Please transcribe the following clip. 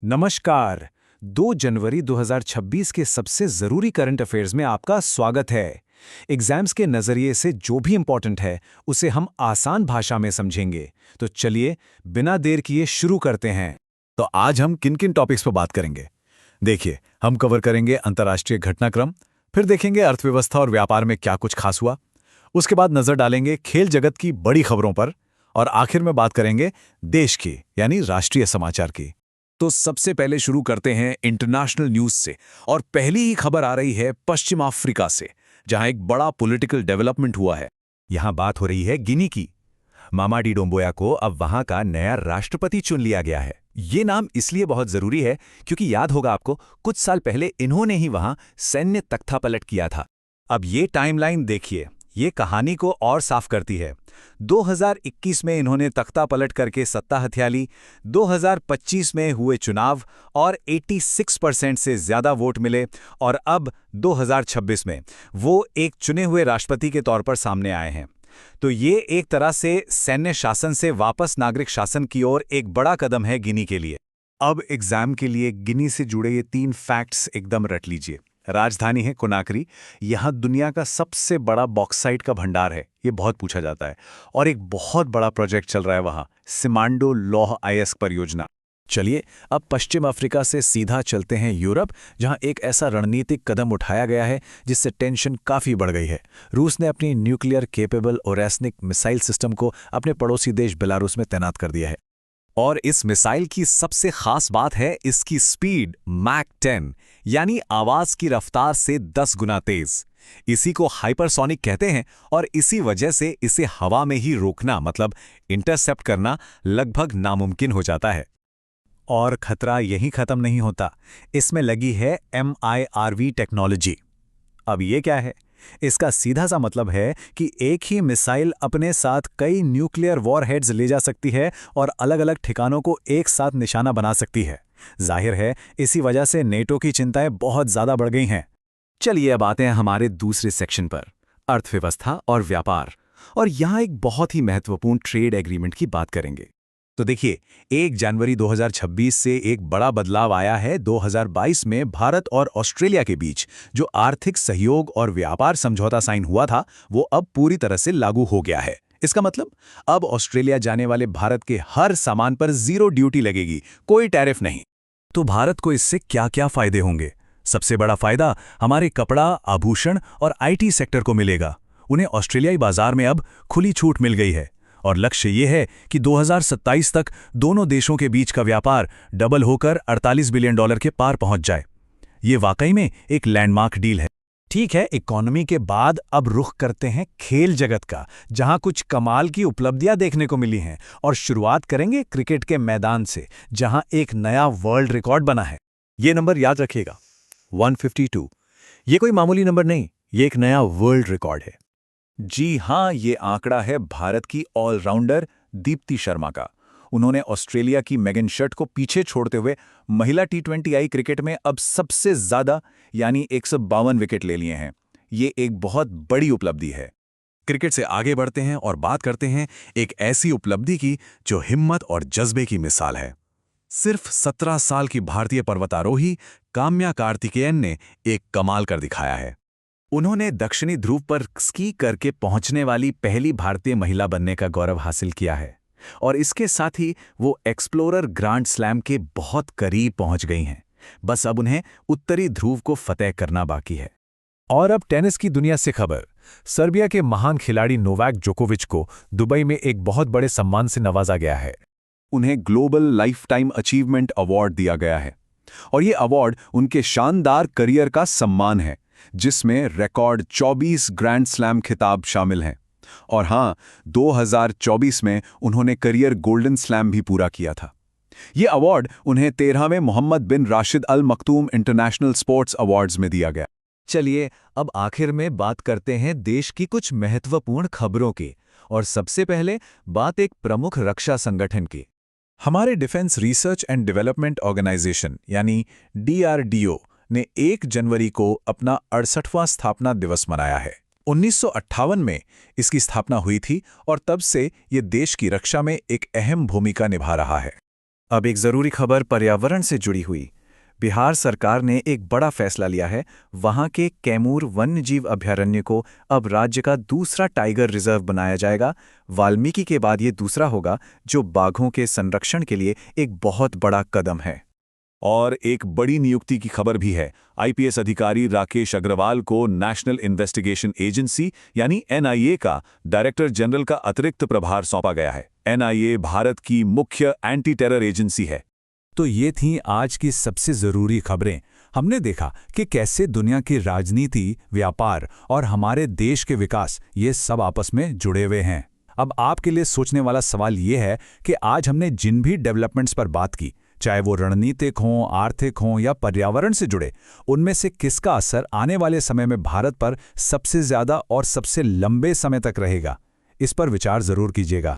नमस्कार। 2 जनवरी 2026 के सबसे ज़रूरी करंट अफेयर्स में आपका स्वागत है। एग्जाम्स के नज़रिए से जो भी इम्पोर्टेंट है, उसे हम आसान भाषा में समझेंगे। तो चलिए, बिना देर किए शुरू करते हैं। तो आज हम किन किन टॉपिक्स पर बात करेंगे? देखिए, हम कवर करेंगे अंतर्राष्ट्रीय घटनाक्रम, फिर देखेंगे अर्थव्यवस्था और व्यापार में क्या कुछ खास हुआ, उसके बाद नजर डालेंगे खेल जगत की बड़ी खबरों पर, और आखिर में बात करेंगे देश की यानी राष्ट्रीय समाचार की। तो सबसे पहले शुरू करते हैं इंटरनेशनल न्यूज़ से, और पहली ही खबर आ रही है पश्चिम अफ्रीका से, जहां एक बड़ा पॉलिटिकल डेवलपमेंट हुआ है। यहाँ बात हो रही है गिनी की। मामाडी डोम्बोया को अब वहां का नया राष्ट्रपति चुन लिया गया है। ये नाम इसलिए बहुत जरूरी है क्योंकि याद होगा आपको, कुछ साल पहले इन्होंने ही वहां सैन्य तख्तापलट किया था। अब ये टाइमलाइन देखिए, ये कहानी को और साफ करती है। 2021 में इन्होंने तख्तापलट करके सत्ता हथिया ली, 2025 में हुए चुनाव और 86% से ज्यादा वोट मिले, और अब 2026 में वो एक चुने हुए राष्ट्रपति के तौर पर सामने आए हैं। तो ये एक तरह से सैन्य शासन से वापस नागरिक शासन की ओर एक बड़ा कदम है गिनी के लिए। अब एग्जाम के लिए गिनी से जुड़े ये 3 फैक्ट्स एकदम रट लीजिए। राजधानी है कोनाक्री, यहाँ दुनिया का सबसे बड़ा बॉक्साइट का भंडार है, ये बहुत पूछा जाता है। और एक बहुत बड़ा प्रोजेक्ट चल रहा है वहाँ, सिमांडो लौह अयस्क परियोजना। चलिए, अब पश्चिम अफ्रीका से सीधा चलते हैं यूरोप, जहां एक ऐसा रणनीतिक कदम उठाया गया है जिससे टेंशन काफी बढ़ गई है। रूस ने अपनी न्यूक्लियर केपेबल ओरेस्निक मिसाइल सिस्टम को अपने पड़ोसी देश बेलारूस में तैनात कर दिया है। और इस मिसाइल की सबसे खास बात है इसकी स्पीड, मैक 10, यानी आवाज की रफ्तार से 10 गुना तेज। इसी को हाइपरसोनिक कहते हैं, और इसी वजह से इसे हवा में ही रोकना, मतलब इंटरसेप्ट करना, लगभग नामुमकिन हो जाता है। और खतरा यहीं खत्म नहीं होता, इसमें लगी है MIRV टेक्नोलॉजी। अब ये क्या है? इसका सीधा सा मतलब है कि एक ही मिसाइल अपने साथ कई न्यूक्लियर वॉरहेड्स ले जा सकती है और अलग अलग ठिकानों को एक साथ निशाना बना सकती है। जाहिर है, इसी वजह से नेटो की चिंताएं बहुत ज्यादा बढ़ गई हैं। चलिए अब आते हैं हमारे दूसरे सेक्शन पर, अर्थव्यवस्था और व्यापार। और यहां एक बहुत ही महत्वपूर्ण ट्रेड एग्रीमेंट की बात करेंगे। तो देखिए, 1 जनवरी 2026 से एक बड़ा बदलाव आया है। 2022 में भारत और ऑस्ट्रेलिया के बीच जो आर्थिक सहयोग और व्यापार समझौता साइन हुआ था, वो अब पूरी तरह से लागू हो गया है। इसका मतलब, अब ऑस्ट्रेलिया जाने वाले भारत के हर सामान पर 0 ड्यूटी लगेगी, कोई टैरिफ नहीं। तो भारत को इससे क्या-क्या फायदे होंगे? सबसे बड़ा फायदा हमारे कपड़ा, आभूषण और IT सेक्टर को मिलेगा। उन्हें ऑस्ट्रेलियाई बाजार में अब खुली छूट मिल गई है, और लक्ष्य ये है कि 2027 तक दोनों देशों के बीच का व्यापार डबल होकर $48 बिलियन के पार पहुंच जाए। ये वाकई में एक लैंडमार्क डील है। ठीक है, इकोनॉमी के बाद अब रुख करते हैं खेल जगत का, जहां कुछ कमाल की उपलब्धियां देखने को मिली हैं। और शुरुआत करेंगे क्रिकेट के मैदान से, जहां एक नया वर्ल्ड रिकॉर्ड बना है। ये नंबर याद रखिएगा, 152। ये कोई मामूली नंबर नहीं, ये एक नया वर्ल्ड रिकॉर्ड है। जी हां, ये आंकड़ा है भारत की ऑलराउंडर दीप्ति शर्मा का। उन्होंने ऑस्ट्रेलिया की मेगन शर्ट को पीछे छोड़ते हुए महिला T20I क्रिकेट में अब सबसे ज्यादा यानी 152 विकेट ले लिए हैं। ये एक बहुत बड़ी उपलब्धि है। क्रिकेट से आगे बढ़ते हैं और बात करते हैं एक ऐसी उपलब्धि की जो हिम्मत और जज्बे की मिसाल है। सिर्फ 17 साल की भारतीय पर्वतारोही काम्या कार्तिकेयन ने एक कमाल कर दिखाया है। उन्होंने दक्षिणी ध्रुव पर स्की करके पहुंचने वाली पहली भारतीय महिला बनने का गौरव हासिल किया है, और इसके साथ ही वो एक्सप्लोरर ग्रांड स्लैम के बहुत करीब पहुंच गई हैं। बस अब उन्हें उत्तरी ध्रुव को फतेह करना बाकी है। और अब टेनिस की दुनिया से खबर। सर्बिया के महान खिलाड़ी नोवाक जोकोविच को दुबई में एक बहुत बड़े सम्मान से नवाजा गया है। उन्हें global life time achievement award दिया गया है, और ये अवार्ड उनके शानदार करियर का सम्मान है, जिसमें रिकॉर्ड 24 ग्रैंड स्लैम खिताब शामिल हैं। और हां, 2024 में उन्होंने करियर गोल्डन स्लैम भी पूरा किया था। ये अवार्ड उन्हें 13वें मोहम्मद बिन राशिद अल मखतूम इंटरनेशनल स्पोर्ट्स अवार्ड्स में दिया गया। चलिए, अब आखिर में बात करते हैं देश की कुछ महत्वपूर्ण खबरों की। और सबसे पहले बात एक प्रमुख रक्षा संगठन की। हमारे defence research and development organisation यानी DRDO ने 1 जनवरी को अपना 68वां स्थापना दिवस मनाया है। 1958 में इसकी स्थापना हुई थी, और तब से ये देश की रक्षा में एक अहम भूमिका निभा रहा है। अब एक जरूरी खबर पर्यावरण से जुड़ी हुई। बिहार सरकार ने एक बड़ा फैसला लिया है। वहां के कैमूर वन्यजीव अभयारण्य को अब राज्य का दूसरा टाइगर रिजर्व बनाया जाएगा। वाल्मीकि के बाद ये दूसरा होगा, जो बाघों के संरक्षण के लिए एक बहुत बड़ा कदम है। और एक बड़ी नियुक्ति की खबर भी है। आईपीएस अधिकारी राकेश अग्रवाल को नेशनल इन्वेस्टिगेशन एजेंसी यानी एनआईए का डायरेक्टर जनरल का अतिरिक्त प्रभार सौंपा गया है। एनआईए भारत की मुख्य एंटी टेरर एजेंसी है। तो ये थीं आज की सबसे जरूरी खबरें। हमने देखा कि कैसे दुनिया की राजनीति, व्यापार और हमारे देश के विकास ये सब आपस में जुड़े हुए हैं। अब आपके लिए सोचने वाला सवाल ये है कि आज हमने जिन भी डेवलपमेंट्स पर बात की, चाहे वो रणनीतिक हों, आर्थिक हों या पर्यावरण से जुड़े, उनमें से किसका असर आने वाले समय में भारत पर सबसे ज्यादा और सबसे लंबे समय तक रहेगा? इस पर विचार जरूर कीजिएगा।